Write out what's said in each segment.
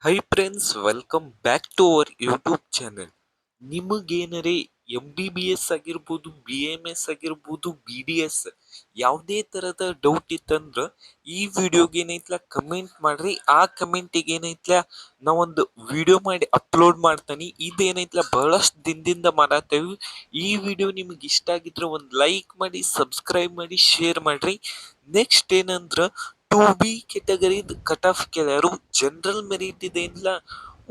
High friends, welcome back to our YouTube channel. ನಿಮಗೇನರೇ MBBS ಆಗಿರ್ಬೋದು, BMS ಆಗಿರ್ಬೋದು, BDS ಯಾವುದೇ ಥರದ ಡೌಟ್ ಇತ್ತಂದ್ರೆ ಈ ವಿಡಿಯೋಗೆ ಏನೈತ್ಲ ಕಮೆಂಟ್ ಮಾಡ್ರಿ. ಆ ಕಮೆಂಟಿಗೆ ಏನೈತ್ಲ ನಾವೊಂದು ವಿಡಿಯೋ ಮಾಡಿ ಅಪ್ಲೋಡ್ ಮಾಡ್ತಾನೆ. ಇದೇನೈತ್ಲ ಬಹಳಷ್ಟು ದಿನದಿಂದ ಮಾಡತ್ತೇವೆ. ಈ ವಿಡಿಯೋ ನಿಮಗೆ ಇಷ್ಟ ಆಗಿದ್ರೆ ಒಂದು ಲೈಕ್ ಮಾಡಿ, ಸಬ್ಸ್ಕ್ರೈಬ್ ಮಾಡಿ, ಶೇರ್ ಮಾಡ್ರಿ. ನೆಕ್ಸ್ಟ್ ಏನಂದ್ರೆ 2B ಕೆಟಗರಿದ್ ಕಟ್ ಆಫ್ ಕೇಳ್ಯಾರು. ಜನರಲ್ ಮೆರಿಟ್ ಇದೇನಿಲ್ಲ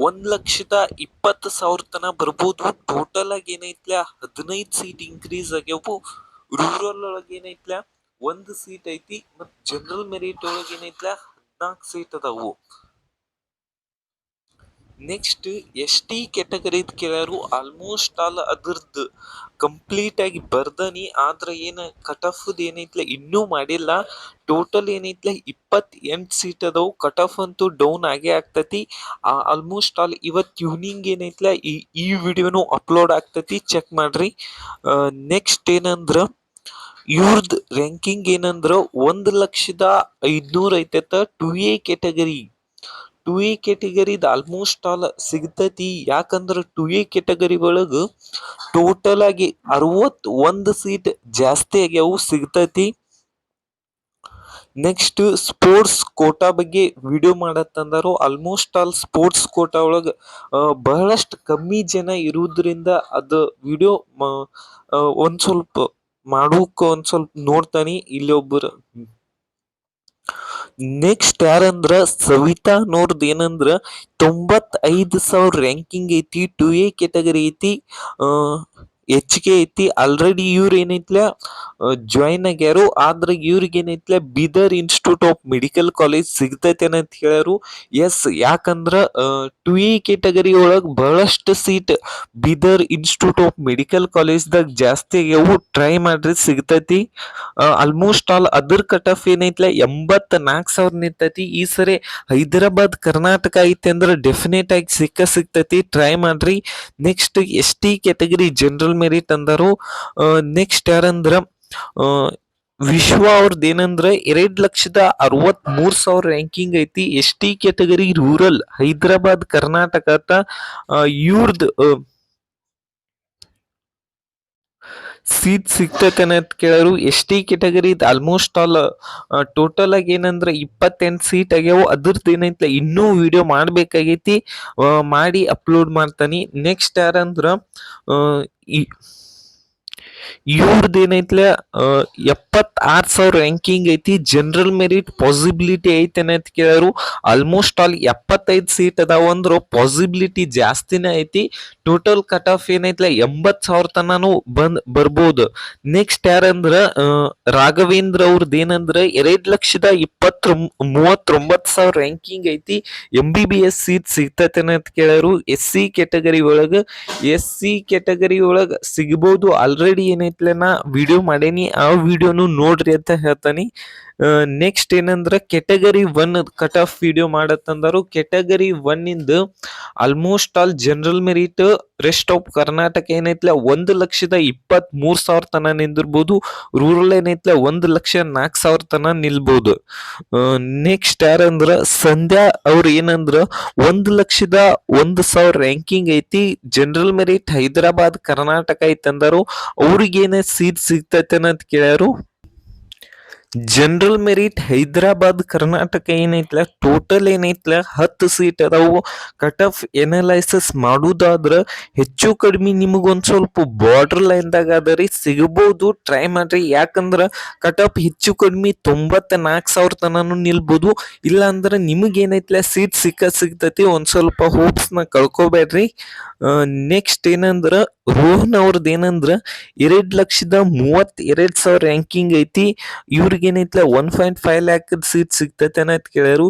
1,20,000 ತನ ಬರ್ಬೋದು. ಟೋಟಲ್ ಆಗಿ ಏನೈತ್ಲ 15 ಸೀಟ್ ಇನ್ಕ್ರೀಸ್ ಆಗ್ಯಾವು. ರೂರಲ್ ಒಳಗೆ ಏನೈತ್ಲ 1 ಸೀಟ್ ಐತಿ, ಮತ್ತು ಜನರಲ್ ಮೆರಿಟ್ ಒಳಗೆ ಏನೈತ್ಲ 14 ಸೀಟ್ ಅದಾವು. ನೆಕ್ಸ್ಟ್ ST ಕೆಟಗರಿದ್ ಕೇಳ್ಯಾರು. ಆಲ್ಮೋಸ್ಟ್ ಆಲ್ ಅದ್ರದ್ದು ಕಂಪ್ಲೀಟ್ ಆಗಿ ಬರ್ದನಿ, ಆದ್ರೆ ಏನು ಕಟ್ ಆಫ್ ಏನೈತ್ಲ ಇನ್ನೂ ಮಾಡಿಲ್ಲ. ಟೋಟಲ್ ಏನೈತ್ಲ 28 ಸೀಟ್ ಅದಾವು. ಕಟ್ ಆಫ್ ಅಂತೂ ಡೌನ್ ಆಗೇ ಆಗ್ತತಿ. ಆಲ್ಮೋಸ್ಟ್ ಆಲ್ ಇವತ್ತು ಈವ್ನಿಂಗ್ ಏನೈತ್ಲ ಈ ವಿಡಿಯೋನು ಅಪ್ಲೋಡ್ ಆಗ್ತತಿ, ಚೆಕ್ ಮಾಡ್ರಿ. ನೆಕ್ಸ್ಟ್ ಏನಂದ್ರ ಇವ್ರದ್ದು ರ್ಯಾಂಕಿಂಗ್ ಏನಂದ್ರ 1,05,000 ಐತೈತ. 2A ಕೆಟಗರಿ 2A ಕೆಟಗರಿದ ಆಲ್ಮೋಸ್ಟ್ ಆಲ್ ಸಿಗ್ತತಿ. ಯಾಕಂದ್ರೆ 2A ಕೆಟಗರಿ ಒಳಗ ಟೋಟಲ್ ಆಗಿ 61 ಸೀಟ್ ಜಾಸ್ತಿ ಆಗ್ಯಾವು, ಸಿಗ್ತತಿ. ನೆಕ್ಸ್ಟ್ ಸ್ಪೋರ್ಟ್ಸ್ ಕೋಟಾ ಬಗ್ಗೆ ವಿಡಿಯೋ ಮಾಡತ್ತಂದರು. ಆಲ್ಮೋಸ್ಟ್ ಆಲ್ ಸ್ಪೋರ್ಟ್ಸ್ ಕೋಟಾ ಒಳಗ ಬಹಳಷ್ಟು ಕಮ್ಮಿ ಜನ ಇರುವುದರಿಂದ ಅದು ವಿಡಿಯೋ ಒಂದ್ ಸ್ವಲ್ಪ ಮಾಡೋಕೆ ಒಂದ್ ಸ್ವಲ್ಪ ನೋಡ್ತಾನಿ. ಇಲ್ಲಿ ಒಬ್ಬರು ನೆಕ್ಸ್ಟ್ ಯಾರಂದ್ರ ಸವಿತಾ ಅನ್ನೋರ್ದು ಏನಂದ್ರ 95,000 ರ್ಯಾಂಕಿಂಗ್ ಐತಿ. 2A ಕೆಟಗರಿ ಐತಿ, ಹೆಚ್ಚಿಗೆ ಐತಿ. ಆಲ್ರೆಡಿ ಇವ್ರು ಏನೈತ್ಲ ಜಾಯಿನ್ ಆಗ್ಯಾರು. ಆದ್ರೆ ಇವ್ರಿಗೆ ಏನೈತ್ಲ Bidar institute of medical college ಸಿಗ್ತೈತೆ ಅಂತ ಹೇಳ್ಯಾರು. ಎಸ್, ಯಾಕಂದ್ರ 2A ಕೆಟಗರಿ ಒಳಗ್ ಬಹಳಷ್ಟು seat Bidar institute of medical ಕಾಲೇಜ್ದಾಗ ಜಾಸ್ತಿ ಆಗ್ಯಾವು. ಟ್ರೈ ಮಾಡ್ರಿ, ಸಿಗ್ತೈತಿ. Almost all other cut off ಏನೈತ್ಲ 84,000 ನಿಂತೈತಿ. ಈ ಸರಿ ಹೈದರಾಬಾದ್ ಕರ್ನಾಟಕ ಐತಿ ಅಂದ್ರೆ ಡೆಫಿನೆಟ್ ಆಗಿ ಸಿಗ್ತೈತಿ, ಟ್ರೈ ಮಾಡ್ರಿ. Next ST category general merit ಅಂದರು. ನೆಕ್ಸ್ಟ್ ಯಾರಂದ್ರ ವಿಶ್ವ ಅವ್ರದ್ದು ಏನಂದ್ರ 2,63,000 ರ್ಯಾಂಕಿಂಗ್ ಐತಿ. ST category rural Hyderabad Karnataka. ಇವ್ರದ್ದು ಸೀಟ್ ಸಿಗ್ತೈತೆ ಅಂತ ಕೇಳರು. ST category almost all total ಆಗಿ ಏನಂದ್ರೆ 28 ಸೀಟ್ ಆಗ್ಯಾವು. ಅದ್ರದ್ದು ಏನೈತ್ಲ ಇನ್ನೂ ವಿಡಿಯೋ ಮಾಡ್ಬೇಕಾಗೈತಿ, ಮಾಡಿ ಅಪ್ಲೋಡ್ ಮಾಡ್ತಾನಿ. ನೆಕ್ಸ್ಟ್ ಯಾರಂದ್ರ ಇವ್ರದ್ದು ಏನೈತ್ಲ 76,000 ರ್ಯಾಂಕಿಂಗ್ ಐತಿ. ಜನರಲ್ ಮೆರಿಟ್ ಪಾಸಿಬಿಲಿಟಿ ಐತೆ ಅಂತ ಕೇಳರು. ಆಲ್ಮೋಸ್ಟ್ ಆಲ್ 75 ಸೀಟ್ ಅದಾವ ಅಂದ್ರು ಪಾಸಿಬಿಲಿಟಿ ಜಾಸ್ತಿನೇ ಐತಿ. ಟೋಟಲ್ ಕಟ್ ಆಫ್ ಏನೈತ್ಲ 80,000 ತನೂ ಬರ್ಬೋದು. ನೆಕ್ಸ್ಟ್ ಯಾರಂದ್ರ ರಾಘವೇಂದ್ರ ಅವ್ರದ್ದು ಏನಂದ್ರ 2,39,000 ರ್ಯಾಂಕಿಂಗ್ ಐತಿ. MBBS ಸೀಟ್ ಸಿಗ್ತೈತೆ ಅಂತ ಕೇಳರು. SC ಕೆಟಗರಿ ಒಳಗ ಸಿಗ್ಬೋದು. ಆಲ್ರೆಡಿ ಏನೈತ್ಲ ನಾ ವಿಡಿಯೋ ಮಾಡೇನಿ, ಆ ವಿಡಿಯೋನು ನೋಡ್ರಿ ಅಂತ ಹೇಳ್ತಾನಿ. ನೆಕ್ಸ್ಟ್ ಏನಂದ್ರ ಕೆಟಗರಿ 1 ಕಟ್ ಆಫ್ ವಿಡಿಯೋ ಮಾಡತ್ತಂದರು. ಕೆಟಗರಿ 1 ಇಂದ almost all general merit rest of Karnataka ಏನೈತ್ಲ 1,23,000 ತನ ನಿಂದಿರ್ಬೋದು. ರೂರಲ್ ಏನೈತ್ಲ 1,04,000 ತನ ನಿಲ್ಬೋದು. ನೆಕ್ಸ್ಟ್ ಯಾರಂದ್ರ ಸಂಧ್ಯಾ ಅವ್ರ ಏನಂದ್ರ 1,01,000 ರ್ಯಾಂಕಿಂಗ್ ಐತಿ. ಜನರಲ್ ಮೆರಿಟ್ ಹೈದರಾಬಾದ್ ಕರ್ನಾಟಕ ಐತಂದರು. ಅವ್ರಿಗೇನ ಸೀಟ್ ಸಿಗ್ತೈತೆ ಅಂತ ಕೇಳ್ಯಾರು. ಜನರಲ್ ಮೆರಿಟ್ ಹೈದರಾಬಾದ್ ಕರ್ನಾಟಕ ಏನೈತ್ಲ ಟೋಟಲ್ ಏನೈತ್ಲ 10 ಸೀಟ್ ಅದಾವು. ಕಟ್ ಆಫ್ ಎನಲೈಸಿಸ್ ಮಾಡುದಾದ್ರ ಹೆಚ್ಚು ಕಡಿಮೆ ನಿಮಗೊಂದ್ ಸ್ವಲ್ಪ ಬಾರ್ಡರ್ ಲೈನ್ದಾಗ ಅದರಿ, ಸಿಗಬಹುದು. ಟ್ರೈ ಮಾಡ್ರಿ. ಯಾಕಂದ್ರ ಕಟ್ ಆಫ್ ಹೆಚ್ಚು ಕಡಿಮೆ 94,000 ತನನು ನಿಲ್ಬಹುದು. ಇಲ್ಲ ಅಂದ್ರೆ ನಿಮಗೇನೈತ್ಲ ಸೀಟ್ ಸಿಗ್ತತಿ. ಒಂದ್ ಸ್ವಲ್ಪ ಹೋಪ್ಸ್ ನ ಕಳ್ಕೊಬೇಡ್ರಿ. ನೆಕ್ಸ್ಟ್ ಏನಂದ್ರ ರೋಹನ್ ಅವ್ರದ್ದು ಏನಂದ್ರ 2,32,000 ರ್ಯಾಂಕಿಂಗ್ ಐತಿ. ಇವ್ರಿಗೆ ಏನೈತ್ಲ 1.5 ಲ್ಯಾಕ್ ಸೀಟ್ ಸಿಗ್ತೈತೆ ಅಂತ ಕೇಳ್ಯಾರು.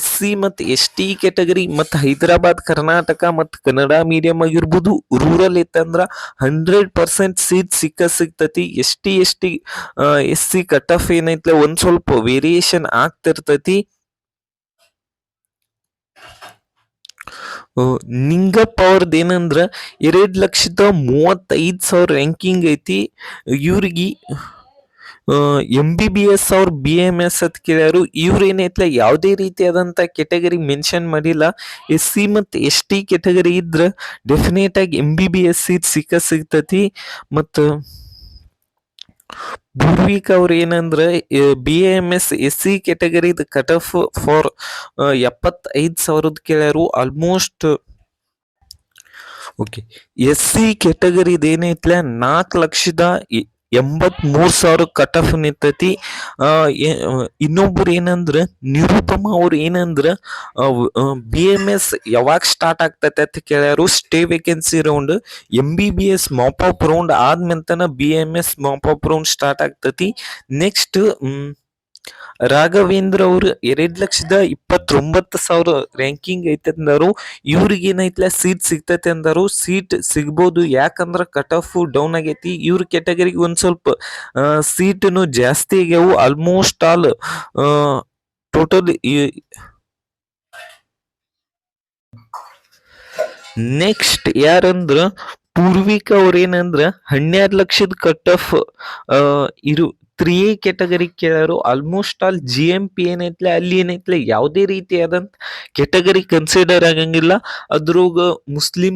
SC ಮತ್ತು ST ಕೆಟಗರಿ ಮತ್ತು ಹೈದರಾಬಾದ್ ಕರ್ನಾಟಕ ಮತ್ತು ಕನ್ನಡ ಮೀಡಿಯಂ ಆಗಿರ್ಬೋದು. ರೂರಲ್ ಇತ್ತಂದ್ರ 100% ಸೀಟ್ ಸಿಗ್ತತಿ. SC ಕಟ್ ಆಫ್ ಏನೈತ್ಲ ಒಂದ್ ಸ್ವಲ್ಪ ವೇರಿಯೇಷನ್ ಆಗ್ತಿರ್ತತಿ. ನಿಂಗಪ್ಪ ಅವ್ರದ್ದು ಏನಂದ್ರ 2,35,000 ರ್ಯಾಂಕಿಂಗ್ ಐತಿ. ಇವ್ರಿಗೆ MBBS ಅವ್ರು BAMS ಅಂತ ಕೇಳ್ಯಾರು. ಇವ್ರು ಏನೈತ್ಲ ಯಾವುದೇ ರೀತಿಯಾದಂಥ ಕೆಟಗರಿ ಮೆನ್ಷನ್ ಮಾಡಿಲ್ಲ. SC ಮತ್ತು ST ಕೆಟಗರಿ ಇದ್ರ ಡೆಫಿನೇಟ್ ಆಗಿ MBBS ಸೀಟ್ ಸಿಗ್ತತಿ. ಮತ್ತು ಪೂರ್ವಿಕ್ ಅವ್ರು ಏನಂದ್ರೆ BAMS SC ಕೆಟಗರಿದ ಕಟ್ ಆಫ್ ಫಾರ್ 75,000 ಕೇಳ್ಯಾರು. Almost okay. SC ಕೆಟಗರಿದ ಏನೈತ್ಲ 4,83,000 ಕಟ್ ಆಫ್ ನಿಂತೈತಿ. ಇನ್ನೊಬ್ರು ಏನಂದ್ರ ನಿರುಪಮ ಅವ್ರು ಏನಂದ್ರ BMS ಯಾವಾಗ ಸ್ಟಾರ್ಟ್ ಆಗ್ತೈತೆ ಅಂತ ಕೇಳ್ಯಾರು. Stay vacancy round MBBS mop up round ಆದ್ಮೇಲೆ BMS mop up round start ಆಗ್ತತಿ. ನೆಕ್ಸ್ಟ್ ರಾಘವೇಂದ್ರ ಅವರು 2,29,000 ರ್ಯಾಂಕಿಂಗ್ ಐತೆ ಅಂದರು. ಇವ್ರಿಗೆ ಏನೈತ್ಲ ಸೀಟ್ ಸಿಗ್ತೈತೆ ಅಂದರು. ಸೀಟ್ ಸಿಗ್ಬೋದು, ಯಾಕಂದ್ರ ಕಟ್ ಆಫ್ ಡೌನ್ ಆಗೈತಿ. ಇವ್ರ ಕೆಟಗರಿಗೆ ಒಂದ್ ಸ್ವಲ್ಪ ಸೀಟ್ನು ಜಾಸ್ತಿ ಆಗ್ಯಾವು. ಆಲ್ಮೋಸ್ಟ್ ಆಲ್ ಟೋಟಲ್ ನೆಕ್ಸ್ಟ್ ಯಾರಂದ್ರ ಪೂರ್ವಿಕ ಅವ್ರ ಏನಂದ್ರ 12 ಲಕ್ಷದ ಕಟ್ ಆಫ್ ಇರು 3A ಕೆಟಗರಿ ಕೇಳಾರು. ಆಲ್ಮೋಸ್ಟ್ ಆಲ್ GMP ಏನೈತ್ಲ ಅಲ್ಲಿ ಏನೈತ್ಲ ಯಾವುದೇ ರೀತಿಯಾದಂತ ಕೆಟಗರಿ ಕನ್ಸಿಡರ್ ಆಗಂಗಿಲ್ಲ. ಅದ್ರಾಗ ಮುಸ್ಲಿಂ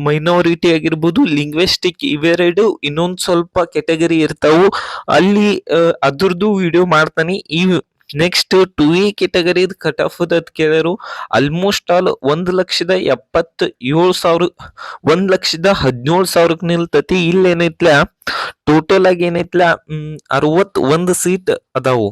ಮೈನಾರಿಟಿ ಆಗಿರ್ಬೋದು, ಲಿಂಗ್ವಿಸ್ಟಿಕ್ ಇವೆರಡು ಇನ್ನೊಂದ್ ಸ್ವಲ್ಪ ಕೆಟಗರಿ ಇರ್ತಾವು. ಅಲ್ಲಿ ಅದ್ರದ್ದು ವಿಡಿಯೋ ಮಾಡ್ತಾನೆ. ಈ ನೆಕ್ಸ್ಟ್ 2A ಕೆಟಗರಿದ ಕಟ್ ಆಫ್ ಅದ್ ಕೇಳಾರು. Almost all 1,77,000 1,17,000 ನಿಲ್ತತಿ. ಇಲ್ಲಿ ಏನೈತ್ಲ ಟೋಟಲ್ ಆಗಿ ಏನೈತ್ಲ 61 ಸೀಟ್ ಅದಾವು.